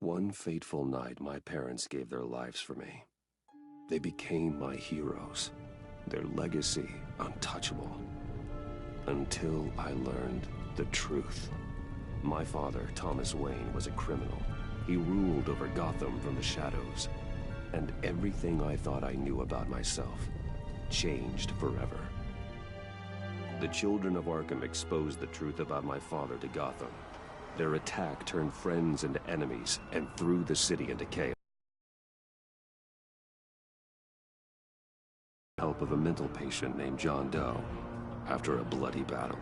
One fateful night, my parents gave their lives for me. They became my heroes, their legacy untouchable. Until I learned the truth. My father, Thomas Wayne, was a criminal. He ruled over Gotham from the shadows. And everything I thought I knew about myself changed forever. The children of Arkham exposed the truth about my father to Gotham. Their attack turned friends into enemies and threw the city into chaos. With the help of a mental patient named John Doe. After a bloody battle,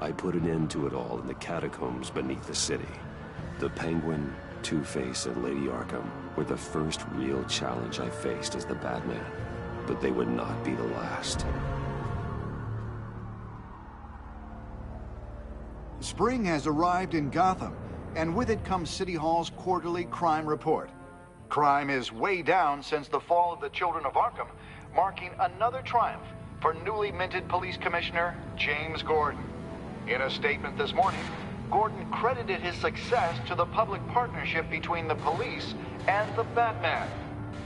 I put an end to it all in the catacombs beneath the city. The Penguin, Two-Face, and Lady Arkham were the first real challenge I faced as the Batman, but they would not be the last. Spring has arrived in Gotham, and with it comes City Hall's quarterly crime report. Crime is way down since the fall of the Children of Arkham, marking another triumph for newly minted Police Commissioner James Gordon. In a statement this morning, Gordon credited his success to the public partnership between the police and the Batman.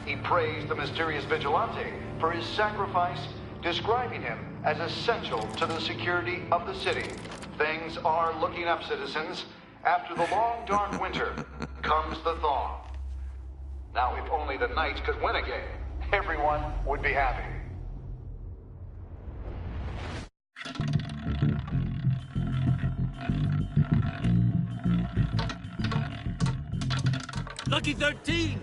He praised the mysterious vigilante for his sacrifice, describing him as essential to the security of the city. Things are looking up, citizens. After the long, dark winter comes the thaw. Now, if only the Knights could win again, everyone would be happy. Lucky 13!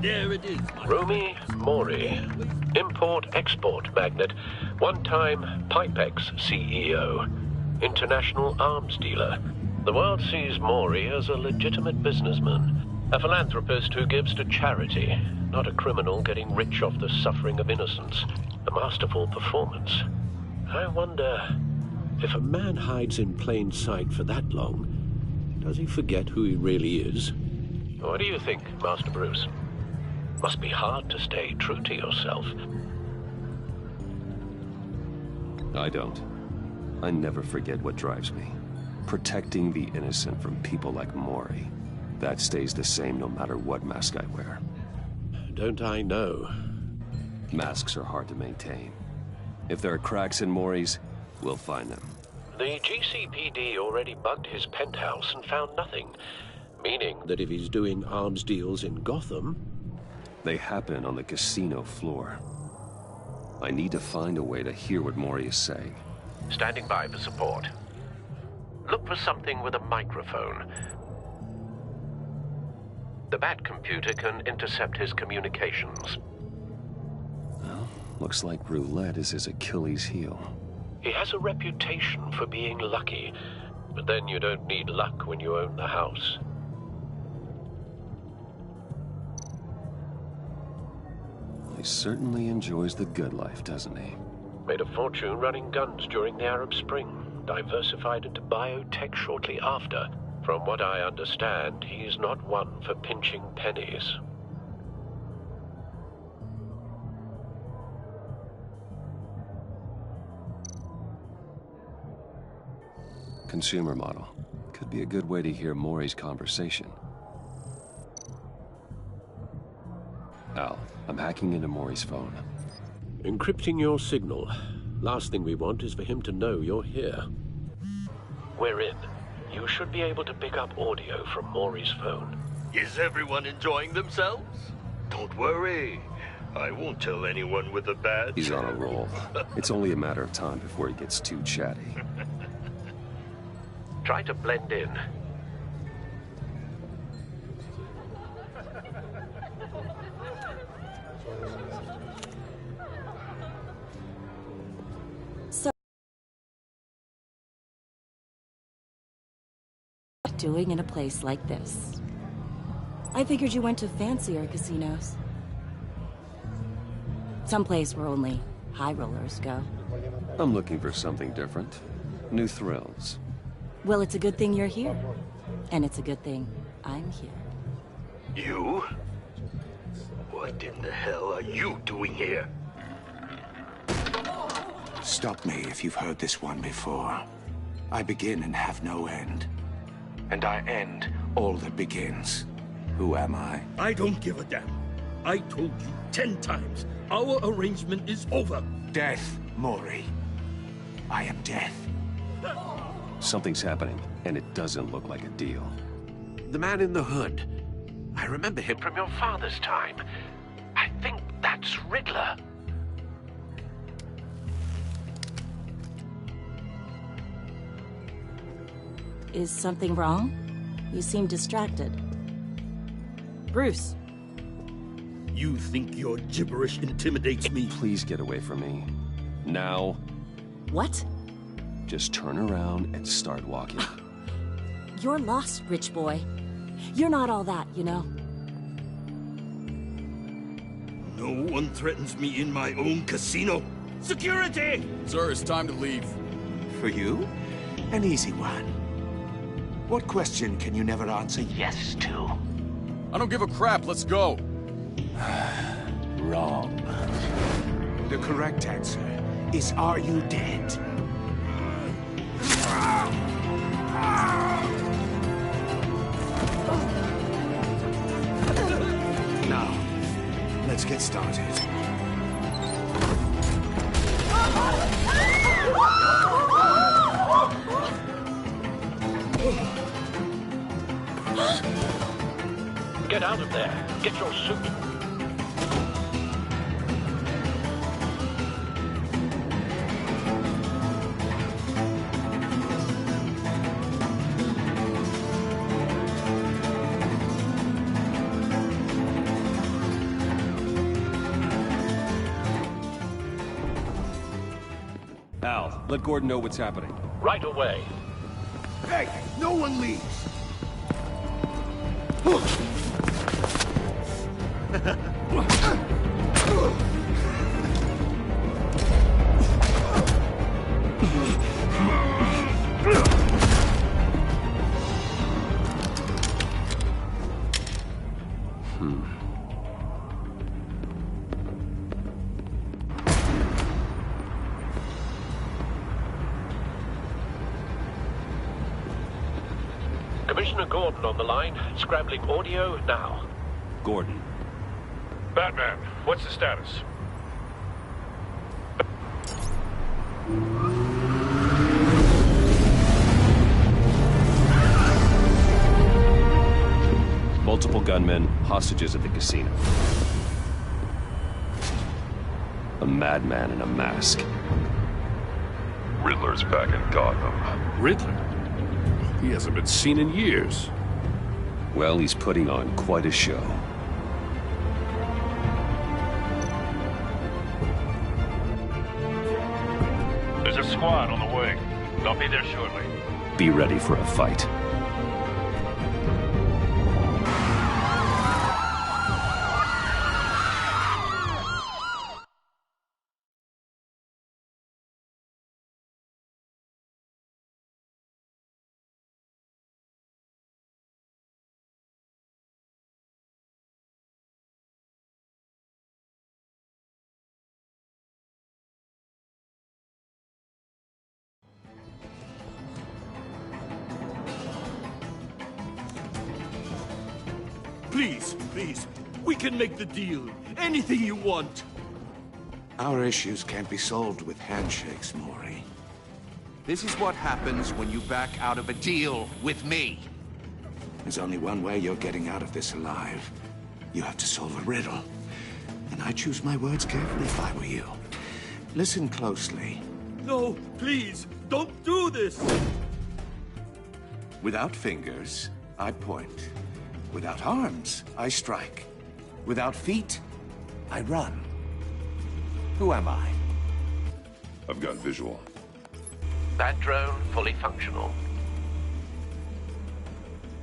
There it is. Rumi Mori, import-export magnate, one-time Pipex CEO, international arms dealer. The world sees Mori as a legitimate businessman, a philanthropist who gives to charity, not a criminal getting rich off the suffering of innocence. A masterful performance. I wonder, if a man hides in plain sight for that long, does he forget who he really is? What do you think, Master Bruce? Must be hard to stay true to yourself. I don't. I never forget what drives me. Protecting the innocent from people like Mori. That stays the same no matter what mask I wear. Don't I know? Masks are hard to maintain. If there are cracks in Mori's, we'll find them. The GCPD already bugged his penthouse and found nothing. Meaning that if he's doing arms deals in Gotham... They happen on the casino floor. I need to find a way to hear what Mori is saying. Standing by for support. Look for something with a microphone. The Bat computer can intercept his communications. Well, looks like roulette is his Achilles heel. He has a reputation for being lucky, but then you don't need luck when you own the house. He certainly enjoys the good life, doesn't he? Made a fortune running guns during the Arab Spring. Diversified into biotech shortly after. From what I understand, he's not one for pinching pennies. Consumer model. Could be a good way to hear Mori's conversation. Al, I'm hacking into Mori's phone. Encrypting your signal. Last thing we want is for him to know you're here. We're in. You should be able to pick up audio from Mori's phone. Is everyone enjoying themselves? Don't worry. I won't tell anyone with a badge. He's on a roll. It's only a matter of time before he gets too chatty. Try to blend in. Doing in a place like this? I figured you went to fancier casinos. Someplace where only high rollers go. I'm looking for something different. New thrills. Well, it's a good thing you're here. And it's a good thing I'm here. You? What in the hell are you doing here? Stop me if you've heard this one before. I begin and have no end. And I end all that begins. Who am I? I don't give a damn. I told you 10 times. Our arrangement is over. Death, Mori. I am death. Something's happening, and it doesn't look like a deal. The man in the hood. I remember him from your father's time. I think that's Riddler. Is something wrong? You seem distracted. Bruce. You think your gibberish intimidates me? Please get away from me. Now. What? Just turn around and start walking. You're lost, rich boy. You're not all that, you know. No one threatens me in my own casino. Security! Sir, it's time to leave. For you? An easy one. What question can you never answer yes to? I don't give a crap, let's go. Wrong. The correct answer is, are you dead? Now, let's get started. Get out of there. Get your suit. Al, let Gordon know what's happening. Right away. Hey, no one leaves. Commissioner Gordon on the line, scrambling audio now. Gordon. Batman, what's the status? Multiple gunmen, hostages at the casino. A madman in a mask. Riddler's back in Gotham. Riddler? He hasn't been seen in years. Well, he's putting on quite a show. There's a squad on the way. They'll be there shortly. Be ready for a fight. Please, please. We can make the deal. Anything you want. Our issues can't be solved with handshakes, Mori. This is what happens when you back out of a deal with me. There's only one way you're getting out of this alive. You have to solve a riddle. And I choose my words carefully if I were you. Listen closely. No, please, don't do this. Without fingers, I point. Without arms, I strike. Without feet, I run. Who am I? I've got visual. That drone fully functional.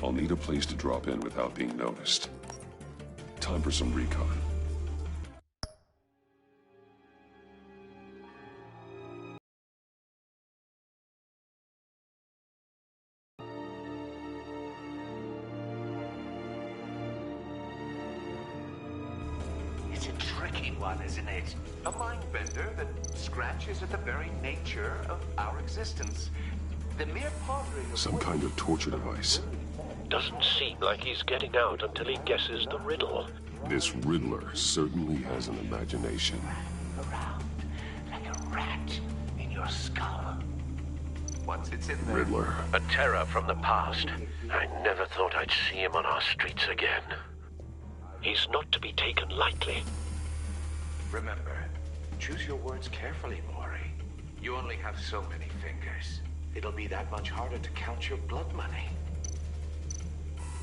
I'll need a place to drop in without being noticed. Time for some recon. It's a tricky one, isn't it? A mind bender that scratches at the very nature of our existence. The mere pondering of Some kind of torture device. Doesn't seem like he's getting out until he guesses the riddle. This Riddler certainly has an imagination. around like a rat in your skull. Once it's in there... Riddler. A terror from the past. I never thought I'd see him on our streets again. He's not to be taken lightly. Remember, choose your words carefully, Maury. You only have so many fingers. It'll be that much harder to count your blood money.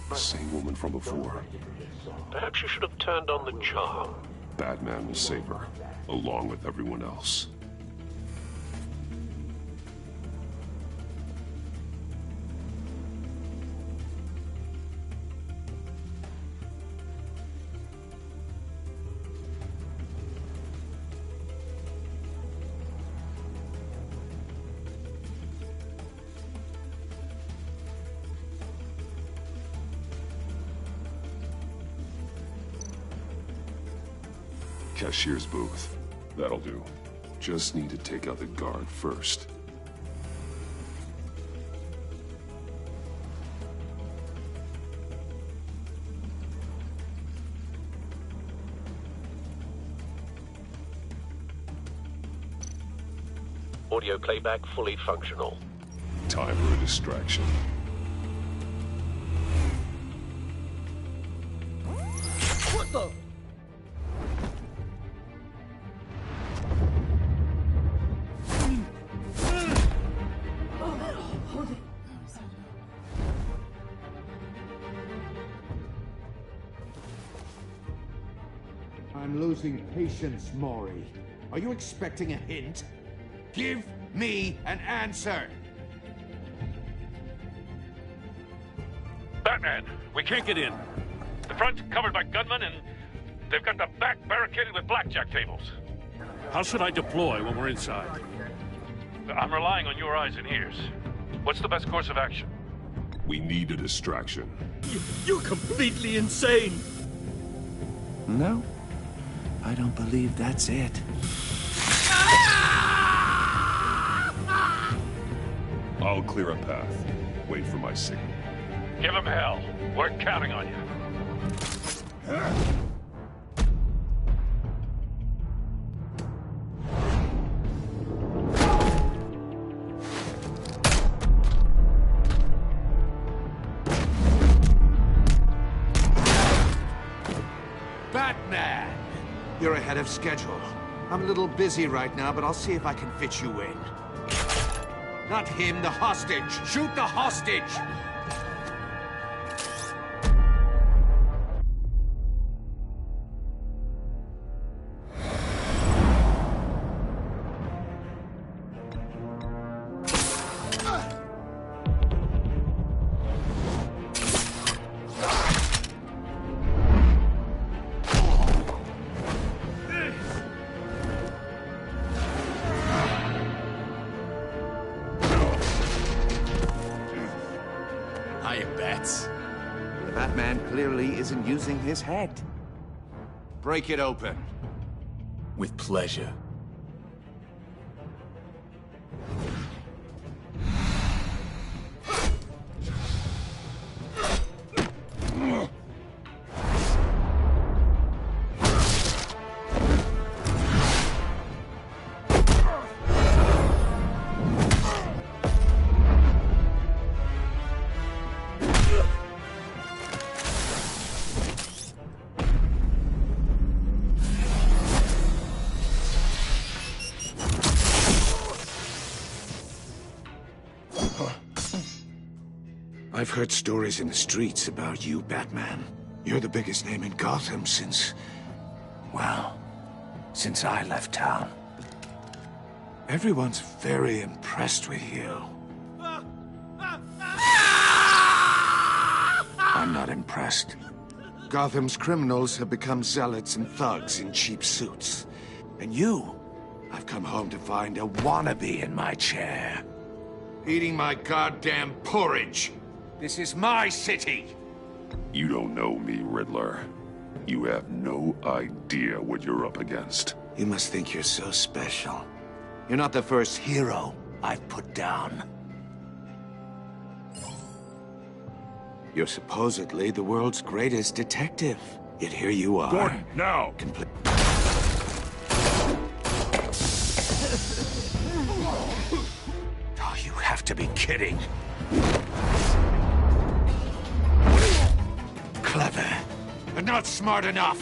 The same woman from before. Perhaps you should have turned on the charm. Batman will save her, along with everyone else. Cashier's booth. That'll do. Just need to take out the guard first. Audio playback fully functional. Time for a distraction. What the? I'm losing patience, Maury. Are you expecting a hint? Give me an answer! Batman, we can't get in. The front's covered by gunmen, and they've got the back barricaded with blackjack tables. How should I deploy when we're inside? I'm relying on your eyes and ears. What's the best course of action? We need a distraction. You're completely insane! No, I don't believe that's it. I'll clear a path. Wait for my signal. Give him hell. We're counting on you. Batman! You're ahead of schedule. I'm a little busy right now, but I'll see if I can fit you in. Not him, the hostage! Shoot the hostage! The Batman clearly isn't using his head. Break it open. With pleasure. I've heard stories in the streets about you, Batman. You're the biggest name in Gotham since... well, since I left town. Everyone's very impressed with you. I'm not impressed. Gotham's criminals have become zealots and thugs in cheap suits. And you, I've come home to find a wannabe in my chair. Eating my goddamn porridge. This is my city! You don't know me, Riddler. You have no idea what you're up against. You must think you're so special. You're not the first hero I've put down. You're supposedly the world's greatest detective. Yet here you are. Gordon, now! Oh, you have to be kidding. Clever, but not smart enough.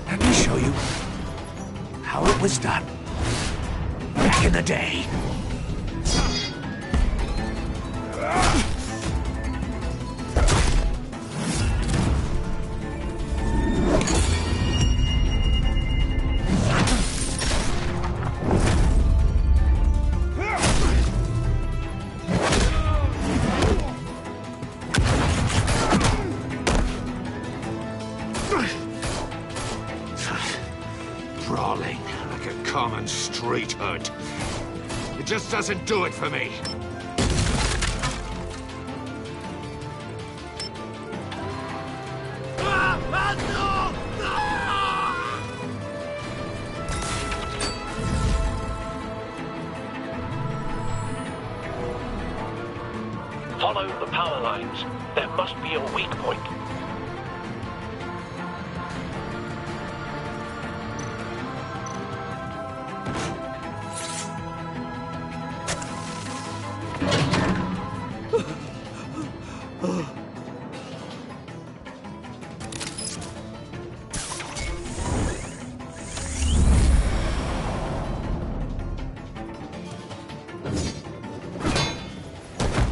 Let me show you how it was done back in the day. Brawling like a common street hood. It just doesn't do it for me. Follow the power lines. There must be a weak point.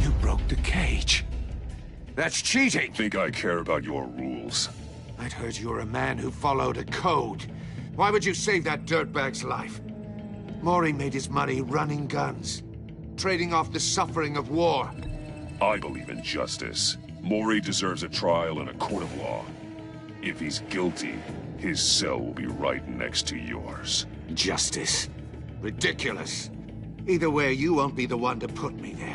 You broke the cage. That's cheating. Think I care about your rules? I'd heard you were a man who followed a code. Why would you save that dirtbag's life? Mori made his money running guns, trading off the suffering of war. I believe in justice. Mori deserves a trial in a court of law. If he's guilty, his cell will be right next to yours. Justice? Ridiculous. Either way, you won't be the one to put me there.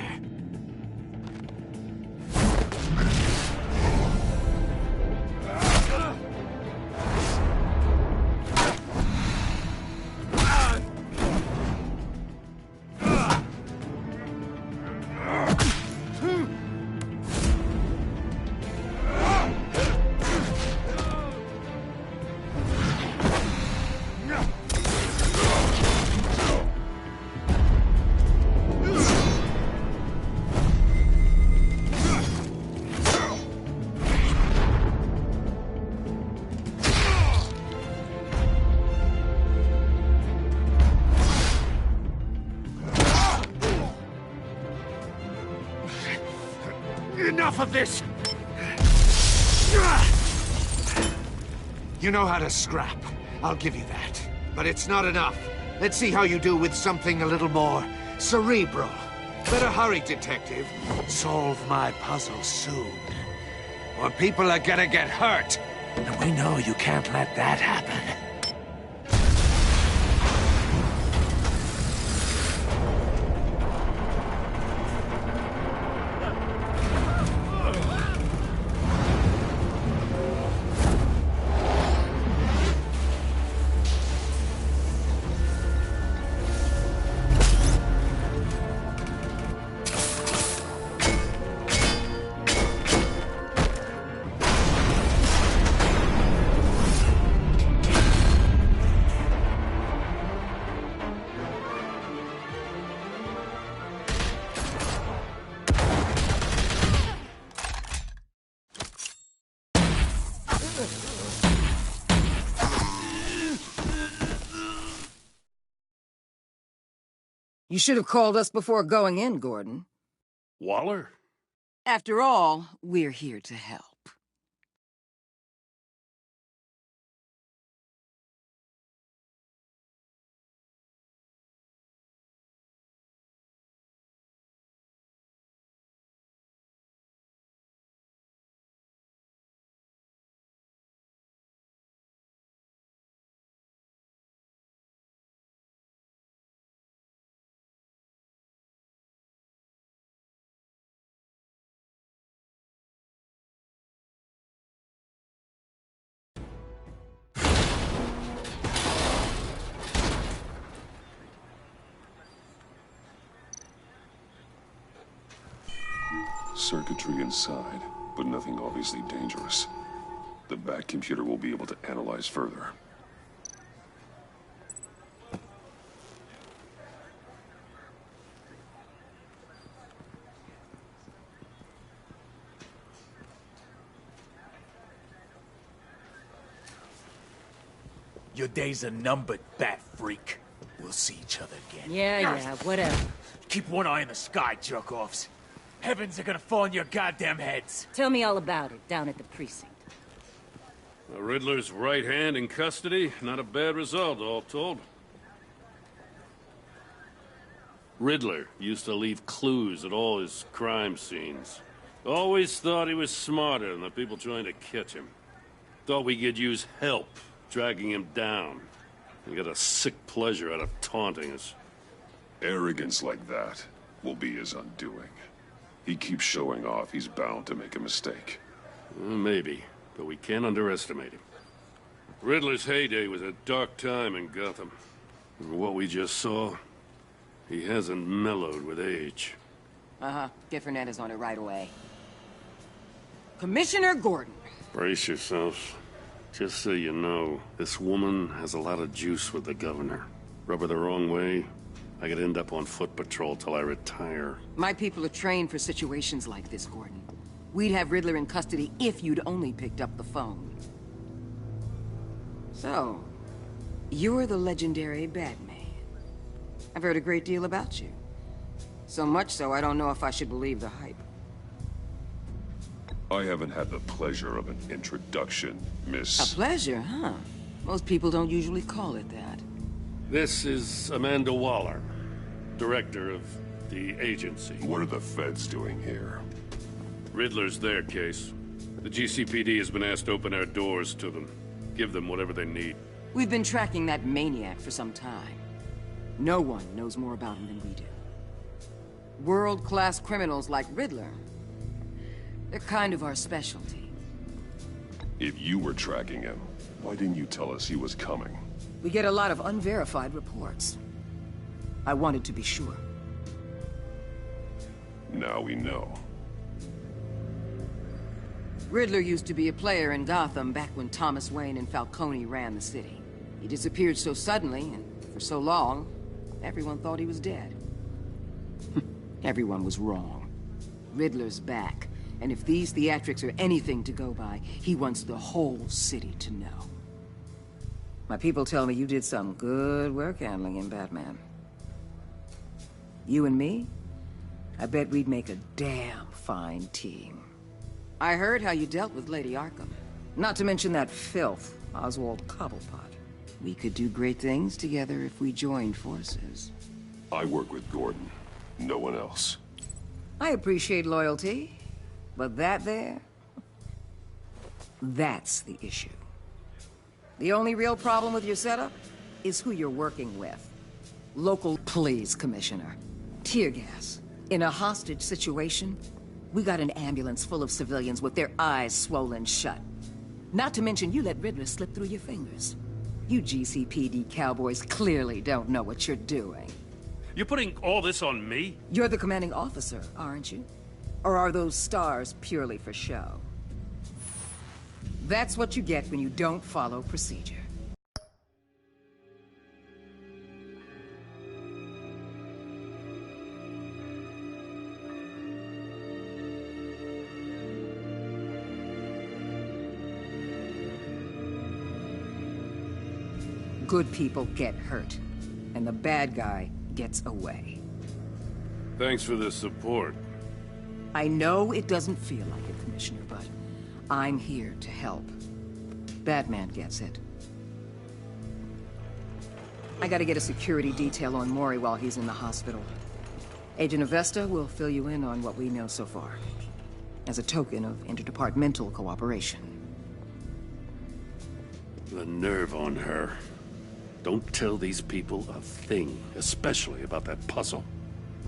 Enough of this! You know how to scrap. I'll give you that. But it's not enough. Let's see how you do with something a little more cerebral. Better hurry, detective. Solve my puzzle soon. Or people are gonna get hurt. And we know you can't let that happen. You should have called us before going in, Gordon. Waller? After all, we're here to help. circuitry inside, but nothing obviously dangerous. The back computer will be able to analyze further. Your days are numbered, bat freak. We'll see each other again. Yeah, whatever. Keep one eye in the sky, jerk-offs. Heavens are gonna fall on your goddamn heads. Tell me all about it down at the precinct. The Riddler's right hand in custody. Not a bad result, all told. Riddler used to leave clues at all his crime scenes. Always thought he was smarter than the people trying to catch him. Thought we could use help dragging him down. He got a sick pleasure out of taunting us. Arrogance like that will be his undoing. He keeps showing off, he's bound to make a mistake. Maybe, but we can't underestimate him. Riddler's heyday was a dark time in Gotham. And what we just saw, he hasn't mellowed with age. Get Fernandez on it right away. Commissioner Gordon. Brace yourselves. Just so you know, this woman has a lot of juice with the governor. Rub her the wrong way, I could end up on foot patrol till I retire. My people are trained for situations like this, Gordon. We'd have Riddler in custody if you'd only picked up the phone. So, you're the legendary Batman. I've heard a great deal about you. So much so, I don't know if I should believe the hype. I haven't had the pleasure of an introduction, Miss... A pleasure, huh? Most people don't usually call it that. This is Amanda Waller, director of the agency. What are the feds doing here? Riddler's their case. The GCPD has been asked to open our doors to them. Give them whatever they need. We've been tracking that maniac for some time. No one knows more about him than we do. World-class criminals like Riddler. They're kind of our specialty. If you were tracking him, why didn't you tell us he was coming? We get a lot of unverified reports. I wanted to be sure. Now we know. Riddler used to be a player in Gotham back when Thomas Wayne and Falcone ran the city. He disappeared so suddenly, and for so long, everyone thought he was dead. Everyone was wrong. Riddler's back, and if these theatrics are anything to go by, he wants the whole city to know. My people tell me you did some good work handling him, Batman. You and me? I bet we'd make a damn fine team. I heard how you dealt with Lady Arkham. Not to mention that filth, Oswald Cobblepot. We could do great things together if we joined forces. I work with Gordon. No one else. I appreciate loyalty, but that there... that's the issue. The only real problem with your setup is who you're working with. Local police, Commissioner. Tear gas. In a hostage situation, we got an ambulance full of civilians with their eyes swollen shut. Not to mention you let Riddler slip through your fingers. You GCPD cowboys clearly don't know what you're doing. You're putting all this on me? You're the commanding officer, aren't you? Or are those stars purely for show? That's what you get when you don't follow procedure. Good people get hurt, and the bad guy gets away. Thanks for the support. I know it doesn't feel like it, Commissioner, but I'm here to help. Batman gets it. I gotta get a security detail on Mori while he's in the hospital. Agent Avesta will fill you in on what we know so far, as a token of interdepartmental cooperation. The nerve on her. Don't tell these people a thing, especially about that puzzle.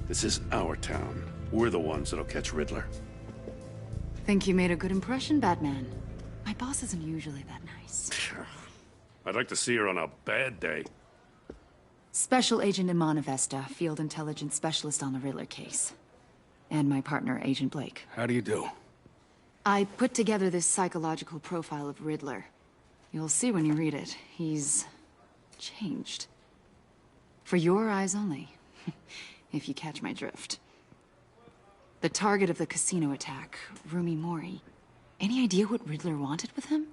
This is our town. We're the ones that'll catch Riddler. Think you made a good impression, Batman. My boss isn't usually that nice. I'd like to see her on a bad day. Special Agent Iman Avesta, Field Intelligence Specialist on the Riddler case. And my partner, Agent Blake. How do you do? I put together this psychological profile of Riddler. You'll see when you read it. He's changed. For your eyes only, if you catch my drift. The target of the casino attack, Rumi Mori. Any idea what Riddler wanted with him?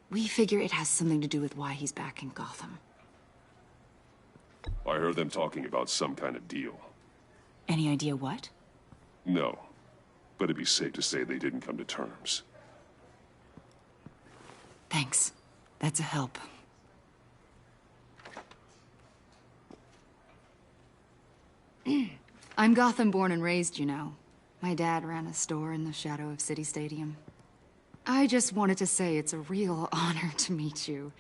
We figure it has something to do with why he's back in Gotham. I heard them talking about some kind of deal. Any idea what? No, but it'd be safe to say they didn't come to terms. Thanks. That's a help. I'm Gotham born and raised, you know. My dad ran a store in the shadow of City Stadium. I just wanted to say it's a real honor to meet you.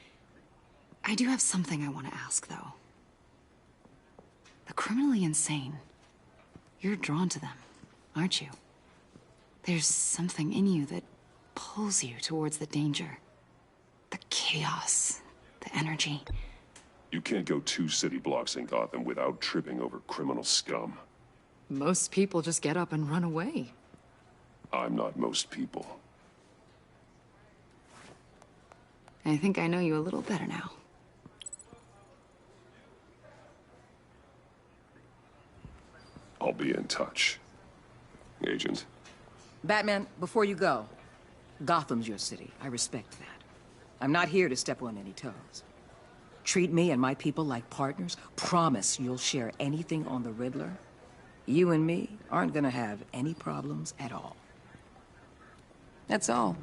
I do have something I want to ask, though. The criminally insane. You're drawn to them, aren't you? There's something in you that pulls you towards the danger. The chaos, the energy. You can't go 2 city blocks in Gotham without tripping over criminal scum. Most people just get up and run away. I'm not most people. I think I know you a little better now. I'll be in touch. Agent. Batman, before you go, Gotham's your city. I respect that. I'm not here to step on any toes. Treat me and my people like partners. Promise you'll share anything on the Riddler. You and me aren't gonna have any problems at all. That's all.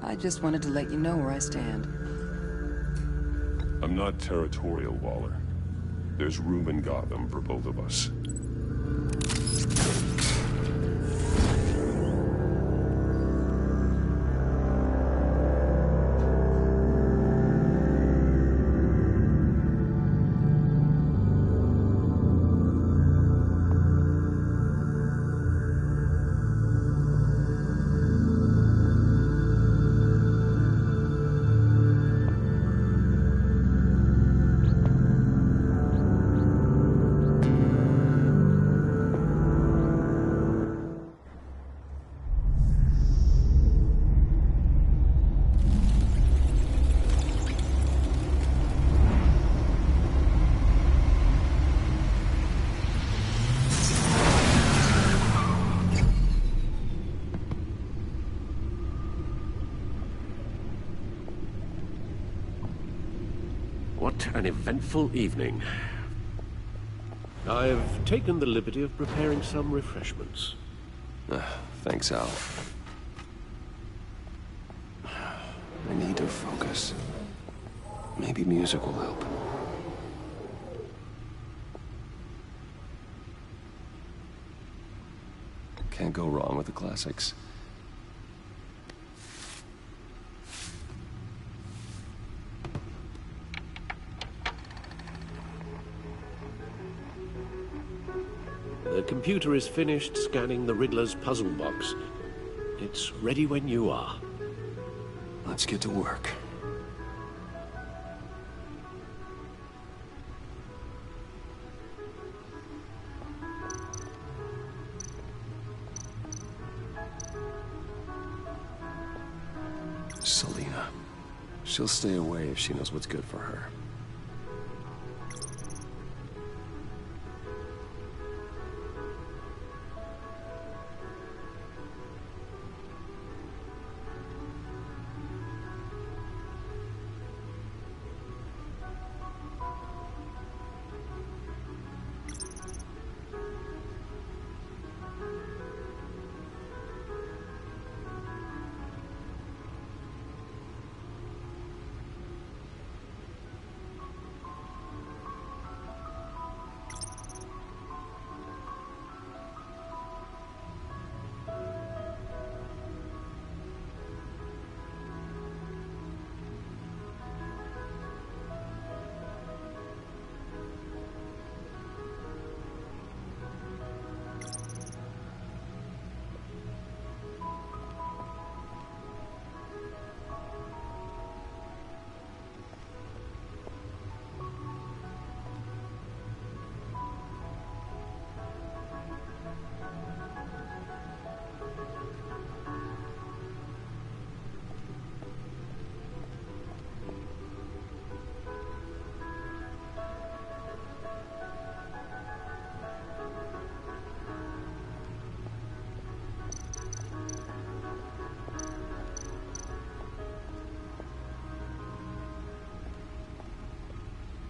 I just wanted to let you know where I stand. I'm not territorial, Waller. There's room in Gotham for both of us. What an eventful evening. I've taken the liberty of preparing some refreshments. Thanks, Al. I need to focus. Maybe music will help. Can't go wrong with the classics. The computer is finished scanning the Riddler's puzzle box. It's ready when you are. Let's get to work. Selina. She'll stay away if she knows what's good for her.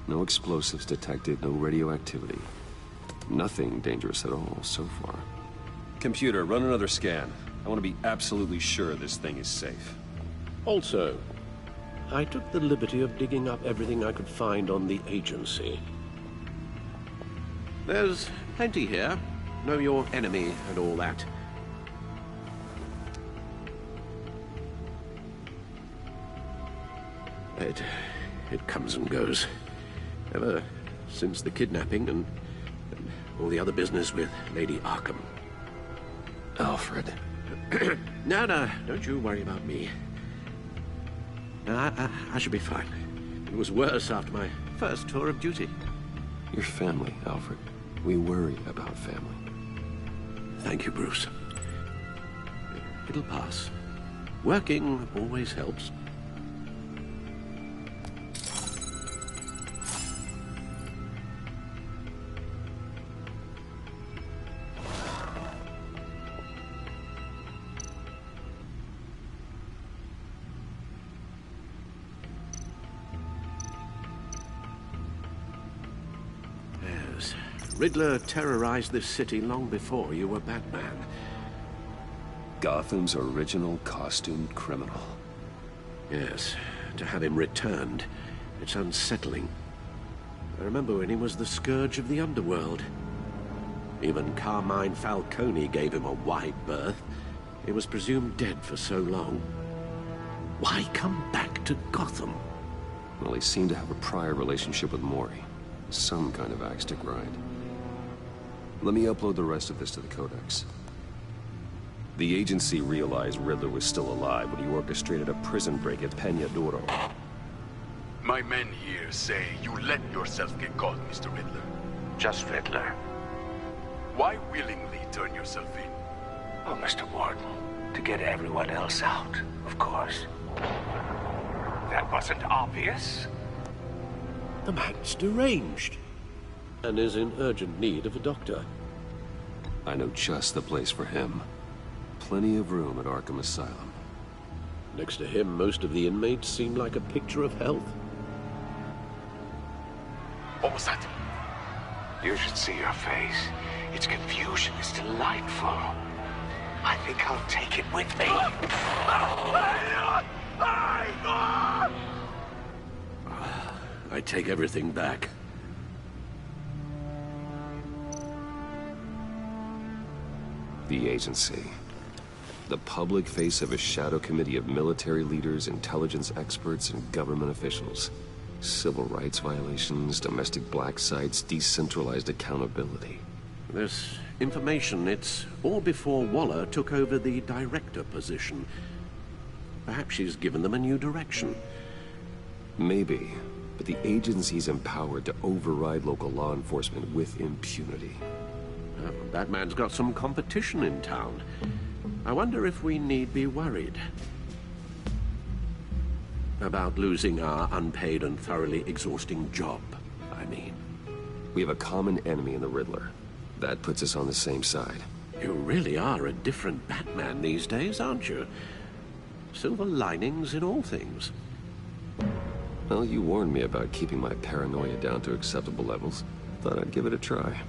No explosives detected, no radioactivity. Nothing dangerous at all so far. Computer, run another scan. I want to be absolutely sure this thing is safe. Also, I took the liberty of digging up everything I could find on the agency. There's plenty here. Know your enemy and all that. It comes and goes. Ever since the kidnapping and all the other business with Lady Arkham. Alfred. No, don't you worry about me. I should be fine. It was worse after my first tour of duty. Your family, Alfred. We worry about family. Thank you, Bruce. It'll pass. Working always helps. Riddler terrorized this city long before you were Batman. Gotham's original costumed criminal. Yes, to have him returned, it's unsettling. I remember when he was the scourge of the underworld. Even Carmine Falcone gave him a wide berth. He was presumed dead for so long. Why come back to Gotham? Well, he seemed to have a prior relationship with Mori. Some kind of axe to grind. Let me upload the rest of this to the Codex. The agency realized Riddler was still alive when he orchestrated a prison break at Peña Duro. My men here say you let yourself get caught, Mr. Riddler. Just Riddler. Why willingly turn yourself in? Oh, Mr. Warden, to get everyone else out, of course. That wasn't obvious. The man's deranged and is in urgent need of a doctor. I know just the place for him. Plenty of room at Arkham Asylum. Next to him, most of the inmates seem like a picture of health. What was that? You should see your face. Its confusion is delightful. I think I'll take it with me. I take everything back. The agency. The public face of a shadow committee of military leaders, intelligence experts, and government officials. Civil rights violations, domestic black sites, decentralized accountability. This information, it's all before Waller took over the director position. Perhaps she's given them a new direction. Maybe, but the agency's empowered to override local law enforcement with impunity. Batman's got some competition in town. I wonder if we need be worried about losing our unpaid and thoroughly exhausting job, I mean. We have a common enemy in the Riddler. That puts us on the same side. You really are a different Batman these days, aren't you? Silver linings in all things. Well, you warned me about keeping my paranoia down to acceptable levels. Thought I'd give it a try.